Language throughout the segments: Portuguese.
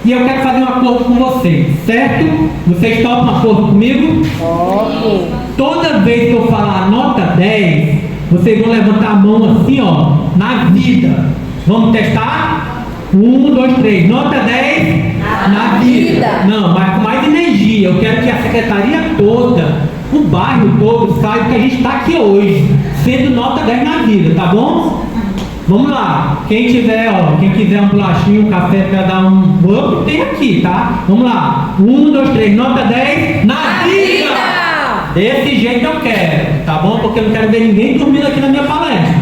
E eu quero fazer um acordo com vocês, certo? Vocês topam um acordo comigo? Topo. Toda vez que eu falar nota 10, vocês vão levantar a mão assim, ó, na vida. Vamos testar? 1, 2, 3. Nota 10 na vida. Não, mas com mais energia. Eu quero que a secretaria toda, o bairro todo, saiba que a gente está aqui hoje, sendo nota 10 na vida, tá bom? Vamos lá. Quem quiser um bolachinho, um café para dar um up, tem aqui, tá? Vamos lá. 1, 2, 3. Nota 10 na vida. Desse jeito eu quero, tá bom? Porque eu não quero ver ninguém dormindo aqui na minha palestra.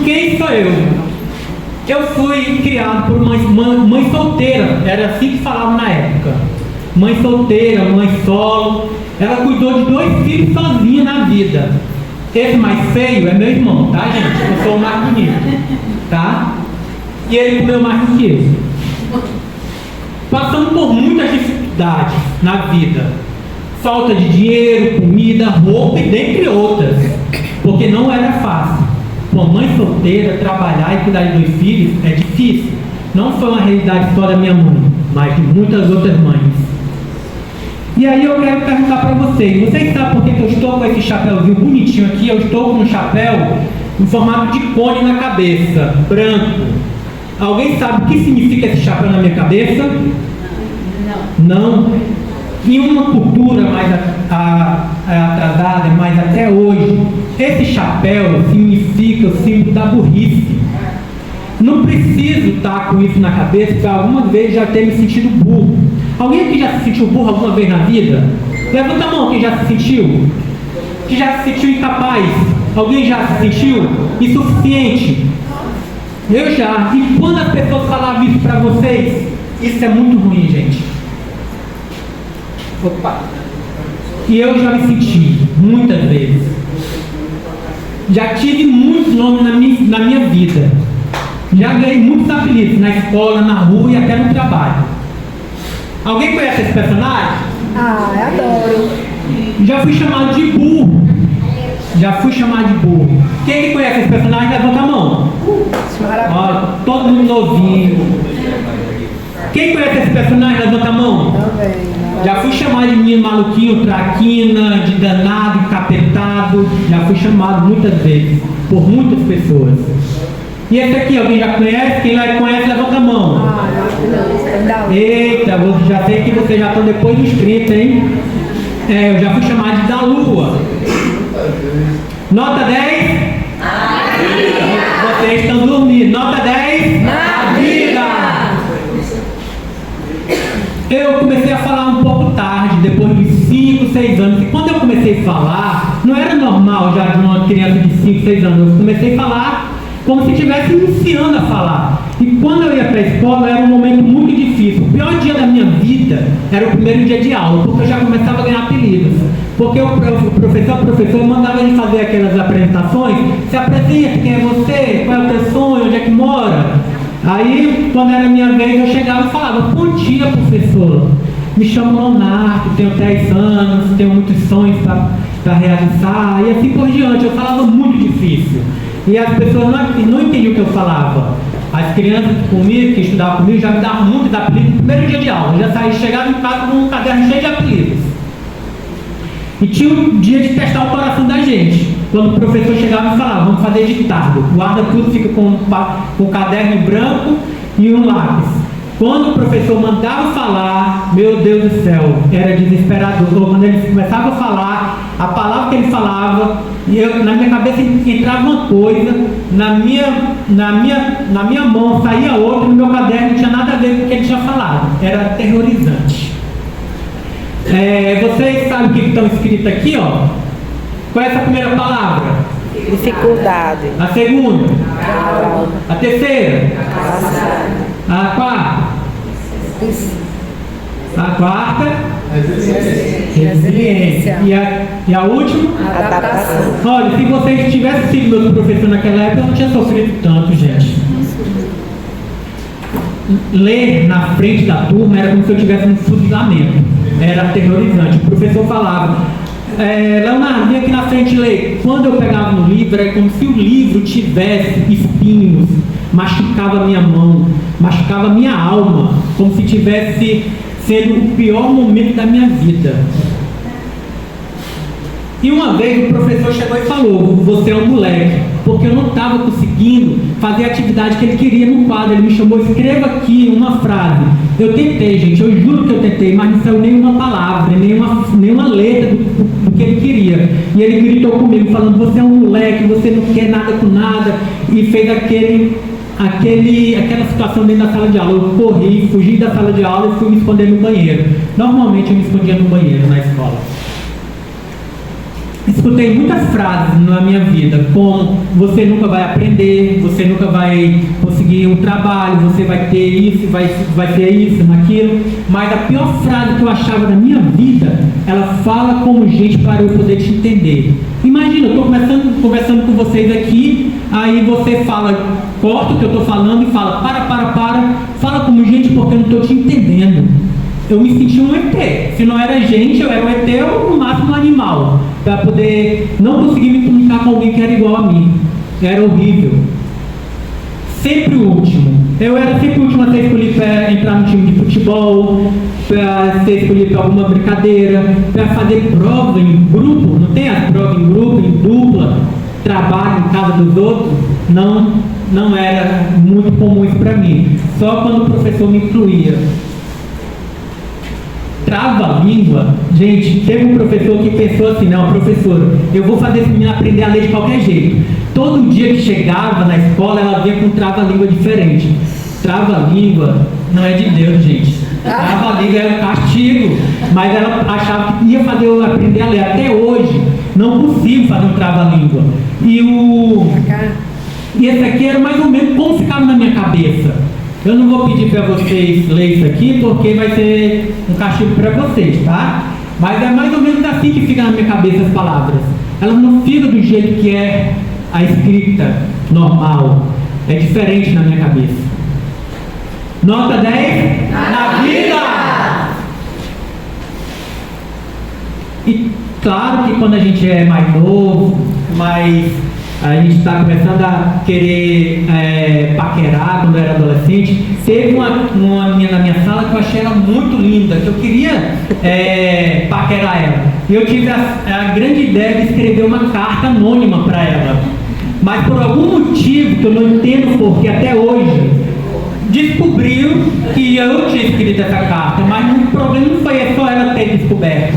Quem sou eu? Eu fui criado por mãe solteira, era assim que falavam na época. Mãe solteira, mãe solo. Ela cuidou de 2 filhos sozinha na vida. Esse mais feio é meu irmão, tá, gente? Eu sou o mais bonito, tá? E ele comeu mais do que eu. Passamos por muitas dificuldades na vida. Falta de dinheiro, comida, roupa e dentre outras. Porque não era fácil. Uma mãe solteira, trabalhar e cuidar de 2 filhos é difícil. Não foi uma realidade só da minha mãe, mas de muitas outras mães. E aí eu quero perguntar para vocês sabem por que eu estou com esse chapéuzinho bonitinho aqui? Eu estou com um chapéu em formato de cone na cabeça, branco. Alguém sabe o que significa esse chapéu na minha cabeça? Não. Em uma cultura mais atrasada, mas até hoje, esse chapéu significa o símbolo da burrice. Não preciso estar com isso na cabeça, porque alguma vez já ter me sentido burro. Alguém aqui já se sentiu burro alguma vez na vida? Levanta a mão quem já se sentiu. Que já se sentiu incapaz. Alguém já se sentiu insuficiente? Eu já. E quando as pessoas falavam isso para vocês, isso é muito ruim, gente. Opa. E eu já me senti, muitas vezes. Já tive muitos nomes na minha vida. Já ganhei muitos apelidos na escola, na rua e até no trabalho. Alguém conhece esse personagem? Ah, eu adoro. Já fui chamado de burro. Quem que conhece esse personagem? Levanta a mão. Ó, todo mundo novinho. Quem conhece esse personagem? Levanta a mão. Também. Já fui chamado de menino maluquinho, traquina, de danado, encapetado. Já fui chamado muitas vezes, por muitas pessoas. E esse aqui, alguém já conhece? Quem lá conhece, levanta a mão. Maravilhoso. Eita, já sei que vocês já estão depois dos 30, hein? Eu já fui chamado de da Lua. Nota 10? Vocês estão dormindo. Nota 10? Na vida! Eu comecei a falar um pouco tarde, depois de 5, 6 anos. E quando eu comecei a falar, não era normal já de uma criança de 5, 6 anos. Eu comecei a falar como se estivesse iniciando a falar. E quando eu ia para a escola, era um momento muito difícil. O pior dia da minha vida era o primeiro dia de aula, porque eu já começava a ganhar apelidos. Porque o professor mandava ele fazer aquelas apresentações. Se apresenta, quem é você? Qual é o teu sonho? Onde é que mora? Aí, quando era a minha vez, eu chegava e falava: bom dia, professor. Me chamo Leonardo, tenho 10 anos, tenho muitos sonhos para realizar. E assim por diante. Eu falava muito difícil. E as pessoas não entendiam o que eu falava. As crianças comigo, que estudavam comigo, já me davam muitos apelidos no primeiro dia de aula. Eu já chegava em casa com um caderno cheio de apelidos. E tinha um dia de testar o coração da gente. Quando o professor chegava e falava: vamos fazer ditado. Guarda tudo, fica com um caderno branco e um lápis. Quando o professor mandava falar, meu Deus do céu, era desesperador. Quando ele começava a falar, a palavra que ele falava, na minha cabeça entrava uma coisa, na minha mão saía outra, no meu caderno não tinha nada a ver com o que ele tinha falado. Era aterrorizante. Vocês sabem o que estão escrito aqui, ó? Qual é essa primeira palavra? Dificuldade. A segunda? A terceira? A quarta? A quarta? Resiliência. E a última? Adaptação. Olha, se vocês tivessem sido meu professor naquela época, eu não tinha sofrido tanto, gente. Ler na frente da turma era como se eu estivesse no fuzilamento. Era aterrorizante. O professor falava: Leonardo, vem aqui na frente ler. Quando eu pegava no livro, era como se o livro tivesse espinhos, machucava minha mão, machucava minha alma, como se tivesse sendo o pior momento da minha vida. E uma vez o professor chegou e falou: você é um moleque, porque eu não estava conseguindo fazer a atividade que ele queria no quadro. Ele me chamou: escreva aqui uma frase. Eu tentei, gente, eu juro que eu tentei, mas não saiu nenhuma palavra, nenhuma letra do que ele queria. E ele gritou comigo falando: você é um moleque, você não quer nada com nada. E fez aquela situação dentro da sala de aula. Eu corri, fugi da sala de aula e fui me esconder no banheiro. Normalmente eu me escondia no banheiro na escola. Escutei muitas frases na minha vida, como: você nunca vai aprender, você nunca vai conseguir um trabalho, você vai ter isso, vai ter isso, naquilo. Mas a pior frase que eu achava na minha vida, ela fala como gente para eu poder te entender. Imagina, eu estou conversando com vocês aqui, aí você fala, corta o que eu estou falando e fala: fala como gente porque eu não estou te entendendo. Eu me senti um ET. Se não era gente, eu era um ET ou no máximo um animal, para poder não conseguir me comunicar com alguém que era igual a mim. Era horrível. Sempre o último. Eu era sempre o último a ser escolhido para entrar no time de futebol, para ser escolhido para alguma brincadeira, para fazer prova em grupo. Não tem as provas em grupo, em dupla, trabalho em casa dos outros? Não era muito comum isso para mim. Só quando o professor me incluía. Trava-língua, gente, teve um professor que pensou assim: não, professor, eu vou fazer esse menino aprender a ler de qualquer jeito. Todo dia que chegava na escola, ela vinha com um trava-língua diferente. Trava-língua não é de Deus, gente. Trava-língua é um castigo, mas ela achava que ia fazer eu aprender a ler. Até hoje, não consigo fazer um trava-língua. E esse aqui era mais ou menos como ficava na minha cabeça. Eu não vou pedir para vocês lerem isso aqui, porque vai ser um castigo para vocês, tá? Mas é mais ou menos assim que fica na minha cabeça as palavras. Elas não ficam do jeito que é a escrita normal. É diferente na minha cabeça. Nota 10? Na vida! E claro que quando a gente é mais novo, a gente está começando a querer paquerar quando eu era adolescente. Teve uma menina na minha sala que eu achei ela muito linda, que eu queria paquerar ela. E eu tive a grande ideia de escrever uma carta anônima para ela. Mas por algum motivo que eu não entendo porque até hoje, descobriu que eu tinha escrito essa carta. Mas o problema não foi só ela ter descoberto.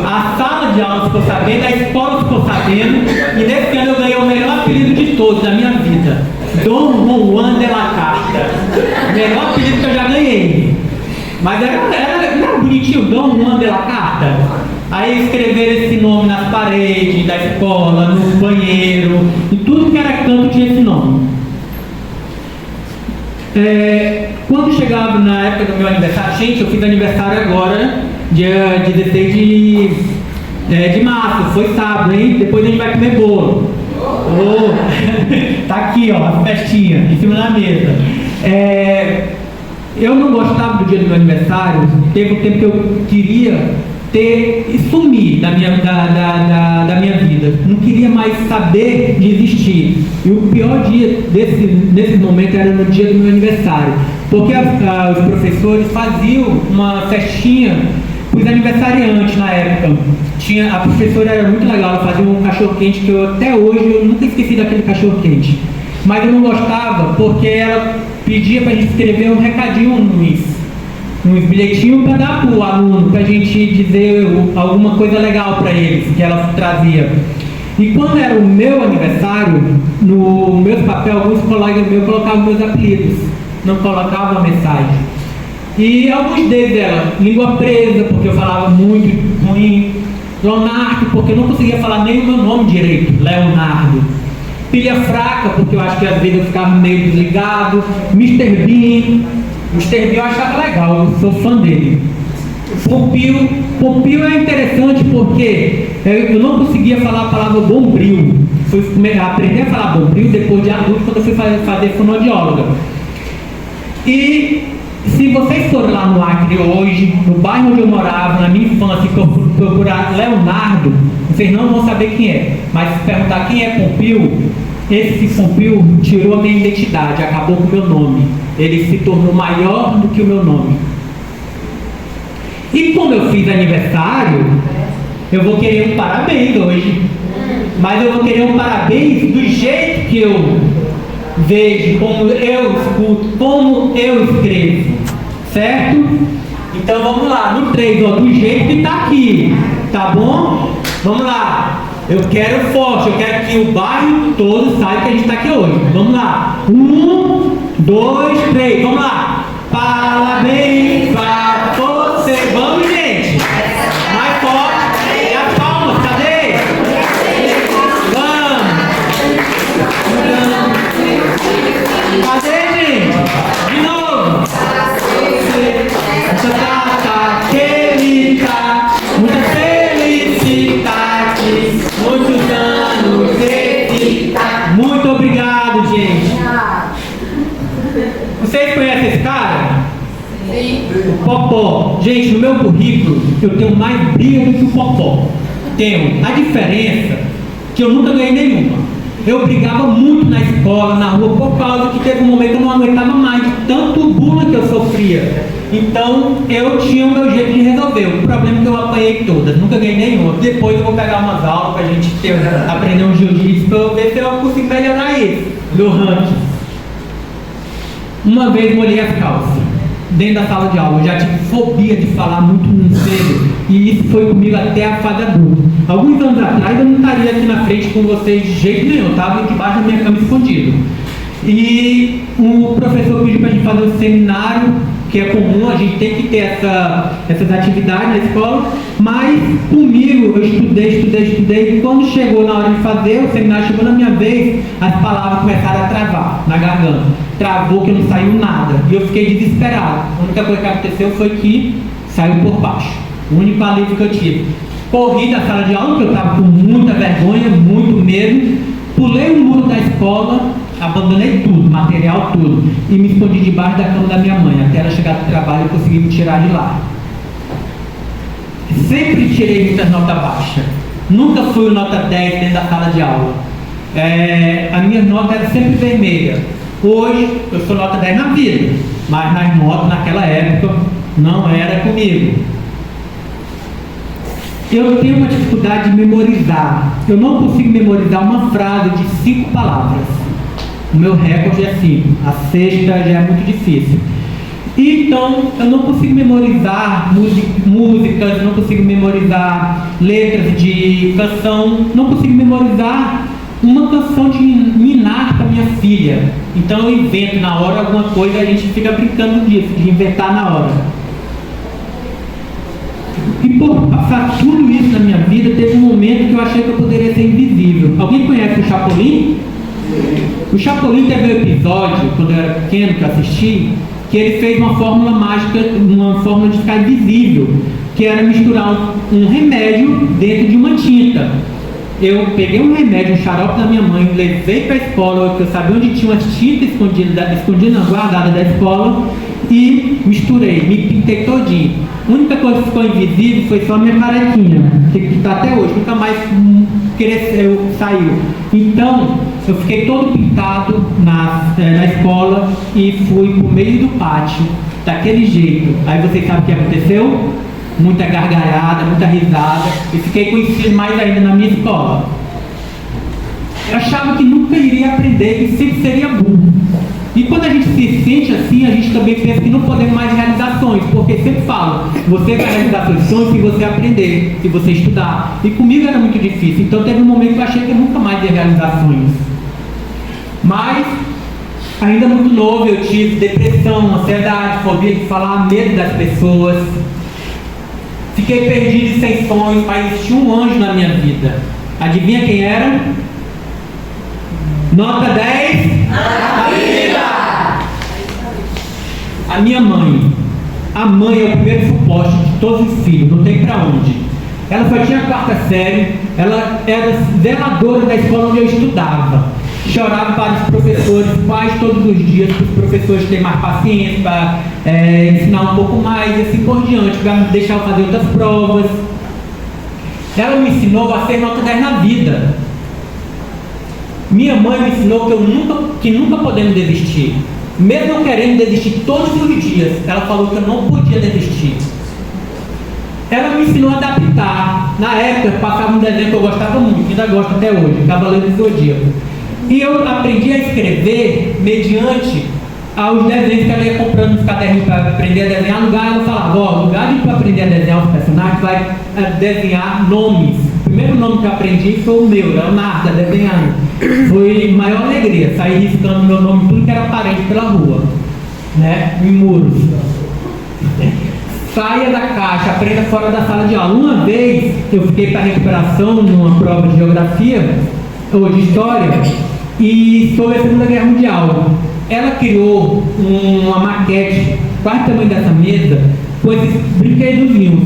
A sala de aula ficou sabendo, a escola ficou sabendo, e nesse ano eu ganhei o melhor apelido de todos da minha vida: Dom Juan de la Carta. O melhor apelido que eu já ganhei. Mas era bonitinho, Dom Juan de la Carta. Aí escreveram esse nome nas paredes da escola, no banheiro, e tudo que era canto tinha esse nome. Quando chegava na época do meu aniversário, gente, eu fiz aniversário agora, dia 16 de março, foi sábado, hein? Depois a gente vai comer bolo. Tá aqui, ó, a festinha, em cima da mesa. Eu não gostava do dia do meu aniversário, teve um tempo que eu queria sumir da minha vida. Não queria mais saber de existir. E o pior dia nesse momento era no dia do meu aniversário. Porque os professores faziam uma festinha para os aniversariantes na época. A professora era muito legal, ela fazia um cachorro-quente que até hoje eu nunca esqueci daquele cachorro-quente. Mas eu não gostava porque ela pedia para a gente escrever um recadinho uns bilhetinhos para dar para o aluno, para a gente dizer alguma coisa legal para eles, que ela trazia. E quando era o meu aniversário, no meu papel, alguns colegas meus colocavam meus apelidos, não colocavam a mensagem. E alguns deles eram língua presa, porque eu falava muito ruim, Leonardo, porque eu não conseguia falar nem o meu nome direito, Leonardo. Pilha fraca, porque eu acho que às vezes eu ficava meio desligado. Mr. Bean eu achava legal, eu sou fã dele. Pompio é interessante porque eu não conseguia falar a palavra bombril. Fui aprender a falar bombril depois de adulto, quando eu fui fazer fonoaudióloga. E se vocês forem lá no Acre hoje, no bairro onde eu morava, na minha infância, e procurar Leonardo, vocês não vão saber quem é. Mas se perguntar quem é Pompio, Esse se cumpriu, tirou a minha identidade, acabou com o meu nome. Ele se tornou maior do que o meu nome. E como eu fiz aniversário, eu vou querer um parabéns hoje. Mas eu vou querer um parabéns do jeito que eu vejo, como eu escuto, como eu escrevo. Certo? Então vamos lá, no 3, ó, do jeito que está aqui. Tá bom? Vamos lá. Eu quero forte, eu quero que o bairro todo saiba que a gente está aqui hoje. Vamos lá. 1, 2, 3. Vamos lá. Parabéns pra você. Vamos, gente. Mais forte. E as palmas, cadê? Vamos. Cadê, gente? De novo. Muita data querida, muita felicidade, muitos anos de vida. Muito obrigado, gente. Vocês conhecem esse cara? Sim. O Popó. Gente, no meu currículo eu tenho mais briga do que o Popó. Tenho. A diferença é que eu nunca ganhei nenhuma. Eu brigava muito na escola, na rua, por causa que teve um momento que eu não aguentava mais de tanto bullying que eu sofria. Então eu tinha o meu jeito de resolver. O problema é que eu apanhei todas, nunca ganhei nenhuma. Depois eu vou pegar umas aulas pra gente aprender um jiu-jitsu pra eu ver se eu consigo melhorar isso, meu ranking. Uma vez molhei as calças dentro da sala de aula. Eu já tive fobia de falar muito cedo, e isso foi comigo até a fase adulta. Alguns anos atrás eu não estaria aqui na frente com vocês de jeito nenhum, eu estava debaixo da minha cama escondido. E o professor pediu para a gente fazer um seminário, que é comum, a gente tem que ter essas atividades na escola, mas comigo eu estudei, e quando chegou na hora de fazer, o seminário chegou na minha vez, as palavras começaram a travar na garganta. Travou que não saiu nada, e eu fiquei desesperado. A única coisa que aconteceu foi que saiu por baixo. O único alívio que eu tive. Corri da sala de aula, porque eu estava com muita vergonha, muito medo, pulei o muro da escola, abandonei tudo, material, tudo, e me escondi debaixo da cama da minha mãe, até ela chegar do trabalho e conseguir me tirar de lá. Sempre tirei muitas notas baixas, nunca fui nota 10 dentro da sala de aula. A minha nota era sempre vermelha. Hoje eu sou nota 10 na vida, mas nas notas naquela época não era comigo. Eu tenho uma dificuldade de memorizar. Eu não consigo memorizar uma frase de 5 palavras. O meu recorde é 5. A sexta já é muito difícil. Então, eu não consigo memorizar músicas, não consigo memorizar letras de canção, não consigo memorizar uma canção de ninar para minha filha. Então, eu invento na hora alguma coisa e a gente fica brincando disso, de inventar na hora. E por passar tudo isso na minha vida, teve um momento que eu achei que eu poderia ser invisível. Alguém conhece o Chapolin? O Chapolin teve um episódio, quando eu era pequeno, que eu assisti, que ele fez uma fórmula mágica, uma fórmula de ficar invisível, que era misturar um remédio dentro de uma tinta. Eu peguei um remédio, um xarope da minha mãe, levei para a escola, porque eu sabia onde tinha umas tintas escondidas, guardadas da escola, e misturei, me pintei todinho. A única coisa que ficou invisível foi só a minha carequinha, que está até hoje, nunca mais cresceu, saiu. Então, eu fiquei todo pintado na escola e fui pro meio do pátio, daquele jeito. Aí vocês sabem o que aconteceu? Muita gargalhada, muita risada, e fiquei conhecido mais ainda na minha escola. Eu achava que nunca iria aprender, que sempre seria burro. E quando a gente se sente assim, a gente também pensa que não podemos mais realizar sonhos, porque sempre falo, você vai realizar seus sonhos se você aprender, se você estudar. E comigo era muito difícil, então teve um momento que eu achei que eu nunca mais ia realizar sonhos. Mas, ainda muito novo, eu tive depressão, ansiedade, fobia de falar, medo das pessoas. Fiquei perdido e sem sonhos, mas existia um anjo na minha vida. Adivinha quem era? Nota 10? Na vida! A minha mãe. A mãe é o primeiro suporte de todos os filhos, não tem pra onde. Ela só tinha a 4ª série, ela era zeladora da escola onde eu estudava. Chorava para os professores, quase todos os dias, para os professores terem mais paciência, para ensinar um pouco mais, e assim por diante, para me deixar eu fazer outras provas. Ela me ensinou a ser nota 10 na vida. Minha mãe me ensinou que nunca podemos desistir. Mesmo eu querendo desistir todos os dias, ela falou que eu não podia desistir. Ela me ensinou a adaptar. Na época, eu passava um desenho que eu gostava muito, ainda gosto até hoje, Cavaleiro do Zodíaco. E eu aprendi a escrever mediante aos desenhos que ela ia comprando nos cadernos para aprender a desenhar. No lugar, ela falava, no lugar de tu aprender a desenhar os personagens, vai desenhar nomes. O primeiro nome que eu aprendi foi o meu, Leonardo, desenhando. Foi maior alegria, sair riscando meu nome, tudo que era parede pela rua, né? Em muros. Saia da caixa, aprenda fora da sala de aula. Uma vez eu fiquei para recuperação numa prova de geografia ou de história e sobre a Segunda Guerra Mundial. Ela criou uma maquete, quase o tamanho dessa mesa, com esses brinquedozinhos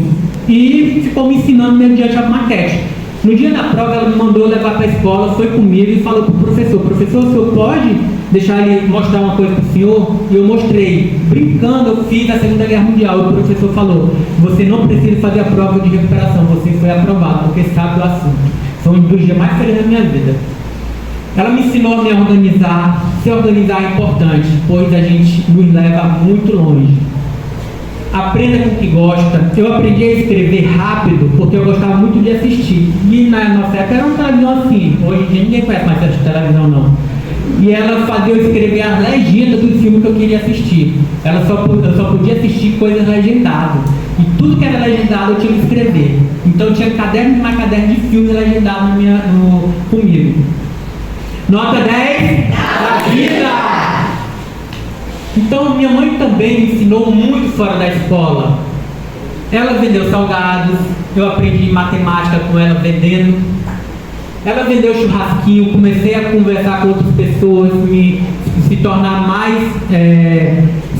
e ficou me ensinando mediante a maquete. No dia da prova ela me mandou levar para a escola, foi comigo e falou para o professor, o senhor pode deixar ele mostrar uma coisa para o senhor? E eu mostrei, brincando, eu fiz a Segunda Guerra Mundial. O professor falou, você não precisa fazer a prova de recuperação, você foi aprovado, porque sabe do assunto. Foi um dos dias mais felizes da minha vida. Ela me ensinou a me organizar. Se organizar é importante, pois a gente nos leva muito longe. Aprenda com o que gosta. Eu aprendi a escrever rápido porque eu gostava muito de assistir. E na nossa época era uma televisão assim. Hoje em dia ninguém conhece mais essa televisão não. E ela fazia eu escrever as legendas dos filmes que eu queria assistir. Eu só podia assistir coisas legendadas. E tudo que era legendado eu tinha que escrever. Então eu tinha caderno de mais caderno de filmes legendados comigo. Nota 10 da vida! Então minha mãe também me ensinou muito fora da escola. Ela vendeu salgados, eu aprendi matemática com ela vendendo. Ela vendeu churrasquinho, comecei a conversar com outras pessoas, se tornar mais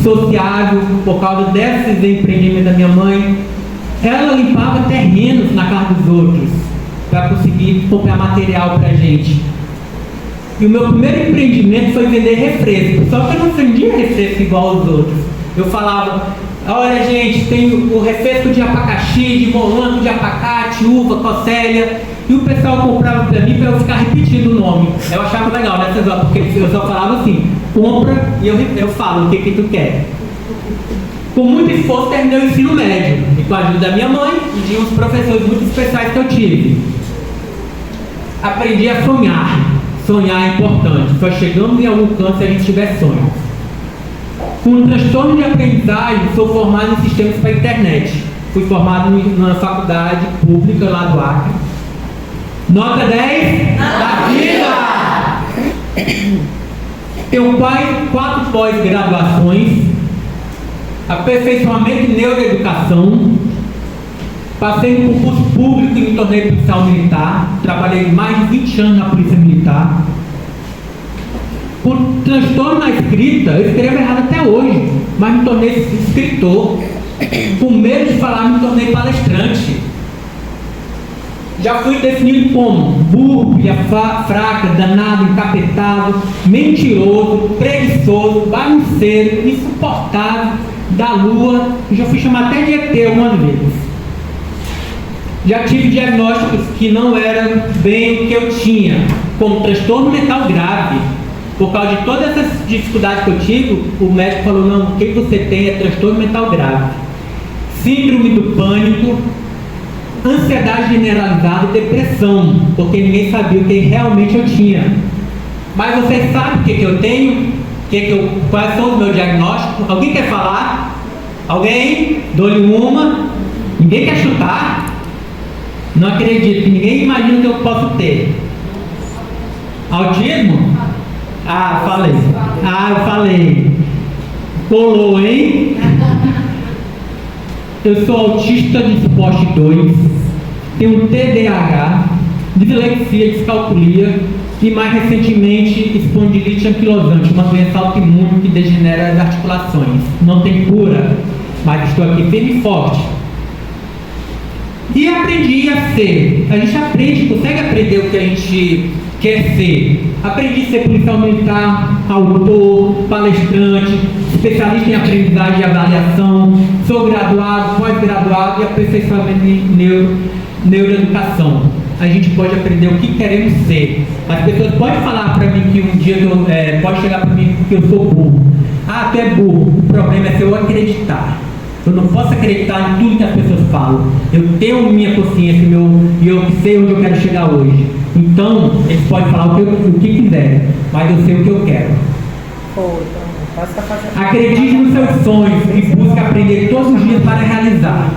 sociável por causa desses empreendimentos da minha mãe. Ela limpava terrenos na casa dos outros para conseguir comprar material para a gente. E o meu primeiro empreendimento foi vender refresco, só que eu não vendia refresco igual aos outros. Eu falava, olha gente, tem o refresco de abacaxi, de molango, de abacate, uva, cocélia. E o pessoal comprava para mim para eu ficar repetindo o nome. Eu achava legal nessas horas, porque eu só falava assim, compra e eu falo o que tu quer. Com muito esforço terminei o ensino médio, e com a ajuda da minha mãe e de uns professores muito especiais que eu tive. Aprendi a sonhar. Sonhar é importante, só chegamos em algum canto se a gente tiver sonho. Com transtorno de aprendizagem, sou formado em sistemas para a internet. Fui formado na faculdade pública lá do Acre. Nota 10 da vida! Tenho 4 pós-graduações, aperfeiçoamento em neuroeducação, passei no concurso público e me tornei policial militar, trabalhei mais de 20 anos na polícia militar. Por transtorno na escrita, eu escrevo errado até hoje, mas me tornei escritor. Com medo de falar, me tornei palestrante. Já fui definido como burro, fraca, danado, encapetado, mentiroso, preguiçoso, bagunceiro, insuportável, da lua. Já fui chamado até de ET algumas vezes. Já tive diagnósticos que não eram bem o que eu tinha, como transtorno mental grave. Por causa de todas essas dificuldades que eu tive, o médico falou, não, o que você tem é transtorno mental grave. Síndrome do pânico, ansiedade generalizada e depressão, porque ninguém sabia o que realmente eu tinha. Mas vocês sabem o que eu tenho? Quais são os meus diagnósticos? Alguém quer falar? Alguém? Dou-lhe uma. Ninguém quer chutar? Não acredito, ninguém imagina o que eu posso ter. Autismo? Eu falei. Colou, hein? Eu sou autista de suporte 2, tenho TDAH, dislexia, descalculia e mais recentemente espondilite anquilosante, uma doença autoimune que degenera as articulações. Não tem cura, mas estou aqui firme e forte. E aprendi a ser. A gente aprende, consegue aprender o que a gente quer ser. Aprendi a ser policial militar, autor, palestrante, especialista em aprendizagem e avaliação, sou graduado, pós-graduado e aperfeiçoamento em neuroeducação. a gente pode aprender o que queremos ser. As pessoas podem falar para mim que um dia pode chegar para mim que eu sou burro. Ah, tu é burro. O problema é se eu acreditar. Eu não posso acreditar em tudo que as pessoas falam. Eu tenho minha consciência e eu sei onde eu quero chegar hoje. Então, eles podem falar o que quiserem, mas eu sei o que eu quero. Acredite nos seus sonhos e busque aprender todos os dias para realizar.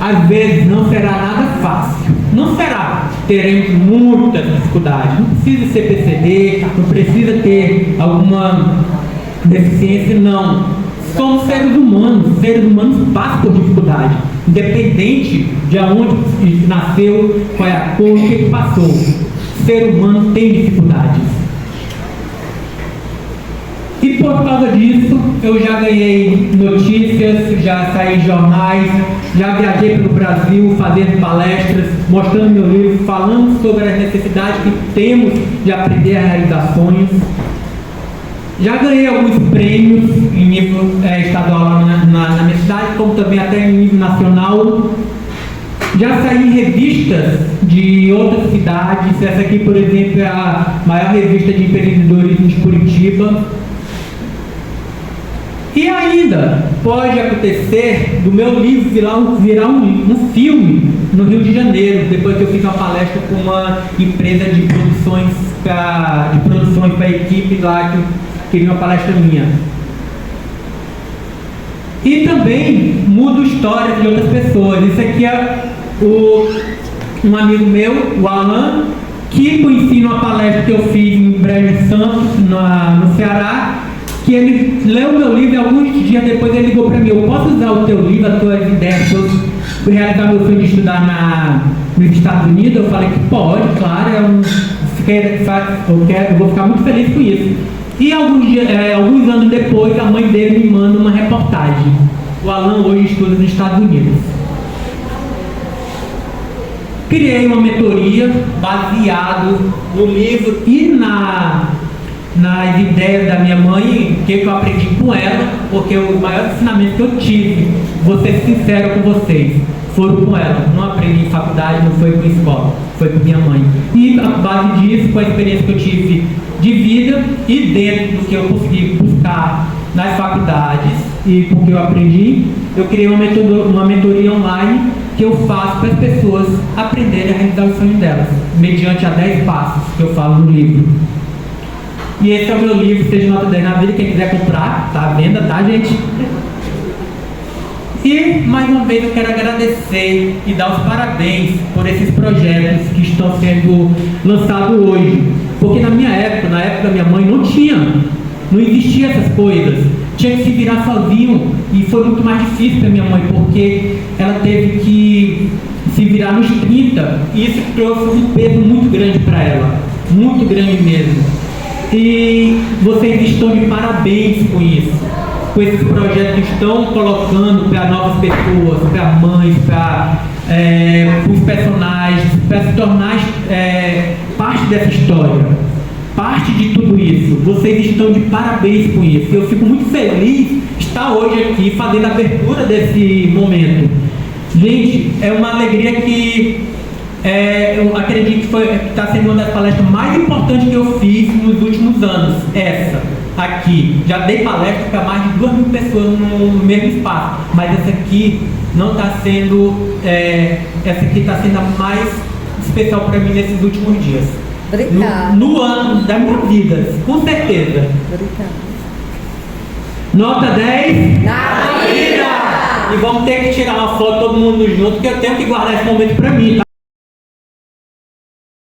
Às vezes não será nada fácil. Não será. Teremos muitas dificuldades. Não precisa ser PCD, não precisa ter alguma deficiência, não. Somos seres humanos. Seres humanos passam por dificuldade. Independente de onde nasceu, qual é a cor, o que passou. O ser humano tem dificuldades. E por causa disso, eu já ganhei notícias, já saí em jornais, já viajei pelo Brasil fazendo palestras, mostrando meu livro, falando sobre as necessidades que temos de aprender a realizar sonhos. Já ganhei alguns prêmios em nível estadual na minha cidade, como também até em nível nacional. Já saí em revistas de outras cidades. Essa aqui, por exemplo, é a maior revista de empreendedorismo de Curitiba. E ainda pode acontecer do meu livro virar um filme no Rio de Janeiro, depois que eu fiz uma palestra com uma empresa de produções para a equipe lá que queria uma palestra minha. E também mudo histórias de outras pessoas. Isso aqui é um amigo meu, o Alan, que conheci numa palestra que eu fiz em Brejo Santo, no Ceará, que ele leu meu livro e alguns dias depois ele ligou para mim: eu posso usar o teu livro, as tuas ideias, para realizar meu sonho de estudar nos Estados Unidos? Eu falei que pode, claro, eu vou ficar muito feliz com isso. E alguns anos depois, a mãe dele me manda uma reportagem. O Alan hoje estuda nos Estados Unidos. Criei uma mentoria baseado no livro e nas ideias da minha mãe, que eu aprendi com ela, porque o maior ensinamento que eu tive, vou ser sincero com vocês, foram com ela. Não aprendi em faculdade, não foi com escola, foi com minha mãe. E a base disso, com a experiência que eu tive de vida e dentro do que eu consegui buscar nas faculdades e com o que eu aprendi, eu criei uma mentoria online que eu faço para as pessoas aprenderem a realizar o sonho delas, mediante a 10 passos que eu falo no livro. E esse é o meu livro, Seja Nota 10 na Vida. Quem quiser comprar, tá à venda, tá, gente? E, mais uma vez, eu quero agradecer e dar os parabéns por esses projetos que estão sendo lançados hoje. Porque na minha época, na época da minha mãe, não existia essas coisas. Tinha que se virar sozinho e foi muito mais difícil para minha mãe, porque ela teve que se virar nos 30 e isso trouxe um peso muito grande para ela, muito grande mesmo. E vocês estão de parabéns com isso, com esses projetos que estão colocando para novas pessoas, para mães, para os personagens, para se tornar parte dessa história, parte de tudo isso. Vocês estão de parabéns com isso. Eu fico muito feliz de estar hoje aqui fazendo a abertura desse momento. Gente, é uma alegria que eu acredito que está sendo uma das palestras mais importantes que eu fiz nos últimos anos. Essa aqui, já dei palestra para mais de 2.000 pessoas no mesmo espaço, mas essa aqui não está sendo, essa aqui está sendo a mais especial para mim nesses últimos dias. Obrigada. No ano da minha vida, com certeza. Obrigada. Nota 10 Na vida! E vamos ter que tirar uma foto todo mundo junto, porque eu tenho que guardar esse momento para mim, tá?